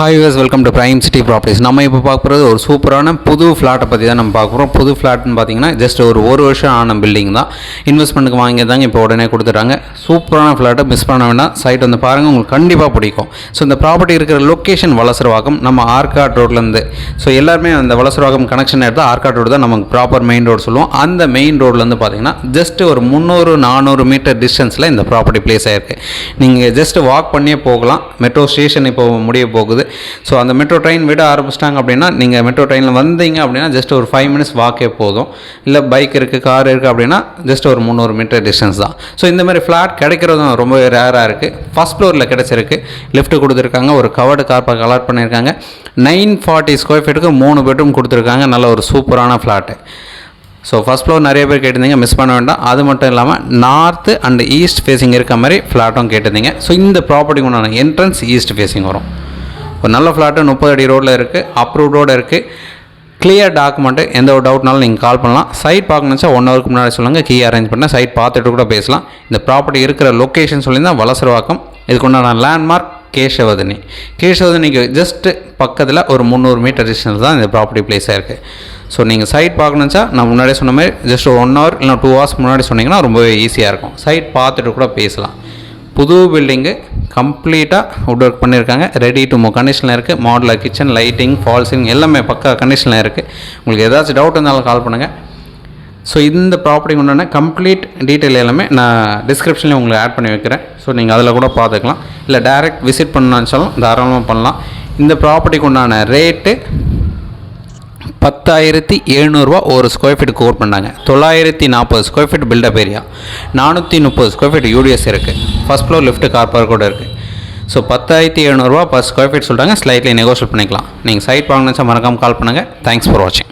Hi use welcome to prime city properties. நம்ம இப்போ பார்க்க போகிறது ஒரு சூப்பரான புது ஃப்ளாட்டை பற்றி தான் நம்ம பார்க்க போகிறோம். புது ஃப்ளாட்னு பார்த்தீங்கன்னா ஜஸ்ட் ஒரு வருஷம் ஆன பில்டிங் தான். இன்வெஸ்ட்மெண்ட்டுக்கு வாங்கியதாங்க இப்போ உடனே கொடுத்துட்டாங்க. சூப்பரான ஃப்ளாட்டை மிஸ் பண்ண வேண்டாம். சைட் வந்து பாருங்கள், உங்களுக்கு கண்டிப்பாக பிடிக்கும். ஸோ இந்த ப்ராப்பர்ட்டி இருக்கிற லொக்கேஷன் வலசரவாக்கம், நம்ம ஆர்காட் ரோட்லேருந்து. ஸோ எல்லாருமே அந்த வலசரவாக்கம் கனெக்ஷன் எடுத்தால் ஆர்காட் ரோடு தான் நமக்கு ப்ராப்பர் மெயின் ரோடு சொல்லுவோம். அந்த மெயின் ரோட்லேருந்து பார்த்தீங்கன்னா ஜஸ்ட் ஒரு 300-400 மீட்டர் டிஸ்டன்ஸில் இந்த ப்ராப்பர்ட்டி பிளேஸ் ஆகிருக்கு. நீங்கள் ஜஸ்ட் வாக் பண்ணியே போகலாம். மெட்ரோ ஸ்டேஷன் இப்போ முடிய போகுது. ஸோ அந்த மெட்ரோ ட்ரெயின் விட ஆரம்பிச்சிட்டாங்க அப்படின்னா நீங்கள் மெட்ரோ ட்ரெயினில் வந்தீங்க அப்படின்னா ஜஸ்ட் ஒரு 5 மினிட்ஸ் வாக்கே போதும். இல்லை பைக் இருக்குது, கார் இருக்குது அப்படின்னா ஜஸ்ட் ஒரு 300 மீட்டர் டிஸ்டன்ஸ் தான். ஸோ இந்த மாதிரி ஃப்ளாட் கிடைக்கிறதும் ரொம்ப ரேராக இருக்குது. ஃபஸ்ட் ஃப்ளோரில் கிடச்சிருக்கு, லிஃப்ட் கொடுத்துருக்காங்க, ஒரு கவர்டு கார் பார்க் அலாட் பண்ணியிருக்காங்க. 940 ஸ்கொயர் ஃபீட்டுக்கு 3 பெட்ரூம் கொடுத்துருக்காங்க. நல்ல ஒரு சூப்பரான ஃப்ளாட்டு. ஸோ ஃபஸ்ட் ஃப்ளோர் நிறைய பேர் கேட்டிருந்தீங்க, மிஸ் பண்ண வேண்டாம். அது மட்டும் இல்லாமல் நார்த்து அண்ட் ஈஸ்ட் ஃபேஸிங் இருக்க மாதிரி ஃப்ளாட்டும் கேட்டிருந்தீங்க. ஸோ இந்த ப்ராப்பர்ட்டிக்கு உண்டான என்ட்ரன்ஸ் ஈஸ்ட் ஃபேஸிங் வரும். ஒரு நல்ல ஃப்ளாட்டு 30 அடி ரோடில் இருக்குது, அப்ரூவ் ரோடு இருக்குது, கிளியர் டாக்குமெண்ட்டு. எந்த ஒரு டவுட்னாலும் நீங்கள் கால் பண்ணலாம். சைட் பார்க்கணுச்சா 1 ஹவருக்கு முன்னாடி சொல்லுங்கள், கீ அரேஞ்ச் பண்ண சைட் பார்த்துட்டு கூட பேசலாம். இந்த ப்ராப்பர்ட்டி இருக்கிற லொக்கேஷன் சொல்லியிருந்தால் வலசரவாக்கம். இதுக்கு உண்டான லேண்ட்மார்க் கேசவதனி. கேசவதனிக்கு ஜஸ்ட்டு பக்கத்தில் ஒரு 300 மீட்டர் டிஸ்டன்ஸ் தான் இந்த ப்ராப்பர்ட்டி பிளேஸ் ஆகிருக்கு. ஸோ நீங்கள் சைட் பார்க்கணுச்சா நான் முன்னாடியே சொன்ன மாதிரி ஜஸ்ட் 1 ஹவர் இல்லை 2 ஹவர்ஸ் முன்னாடி சொன்னீங்கன்னா ரொம்பவே ஈஸியாக இருக்கும். சைட் பார்த்துட்டு கூட பேசலாம். புது பில்டிங்கு, கம்ப்ளீட்டாக வுட் ஒர்க் பண்ணியிருக்காங்க. ரெடி டு மூவ் கண்டிஷனில் இருக்குது. மாடுலர் கிச்சன், லைட்டிங், ஃபால்ஸிங் எல்லாமே பக்கா கண்டிஷனில் இருக்குது. உங்களுக்கு ஏதாச்சும் டவுட் இருந்தாலும் கால் பண்ணுங்கள். ஸோ இந்த ப்ராப்பர்ட்டிக்கு உண்டான கம்ப்ளீட் டீட்டெயில் எல்லாமே நான் டிஸ்கிரிப்ஷன்லேயும் உங்களுக்கு ஆட் பண்ணி வைக்கிறேன். ஸோ நீங்கள் அதில் கூட பார்த்துக்கலாம். இல்லை டைரெக்ட் விசிட் பண்ணாலும் தாராளமாக பண்ணலாம். இந்த ப்ராப்பர்ட்டிக்கு உண்டான ரேட்டு 10,700 ஒரு ஸ்கொயர் ஃபீட் கோட் பண்ணாங்க. 940 square feet built up area, 430 square feet UDS இருக்குது. First floor lift car park கூட இருக்குது. ஸோ 10,700 பர் ஸ்கொயர் ஃபீட் சொல்லிட்டாங்க. ஸ்லைட்லி நெகோஷியேட் பண்ணிக்கலாம். நீங்கள் சைட் வாங்கினா மறக்காமல் கால் பண்ணுங்கள். தேங்க்ஸ் ஃபார் வாட்சிங்.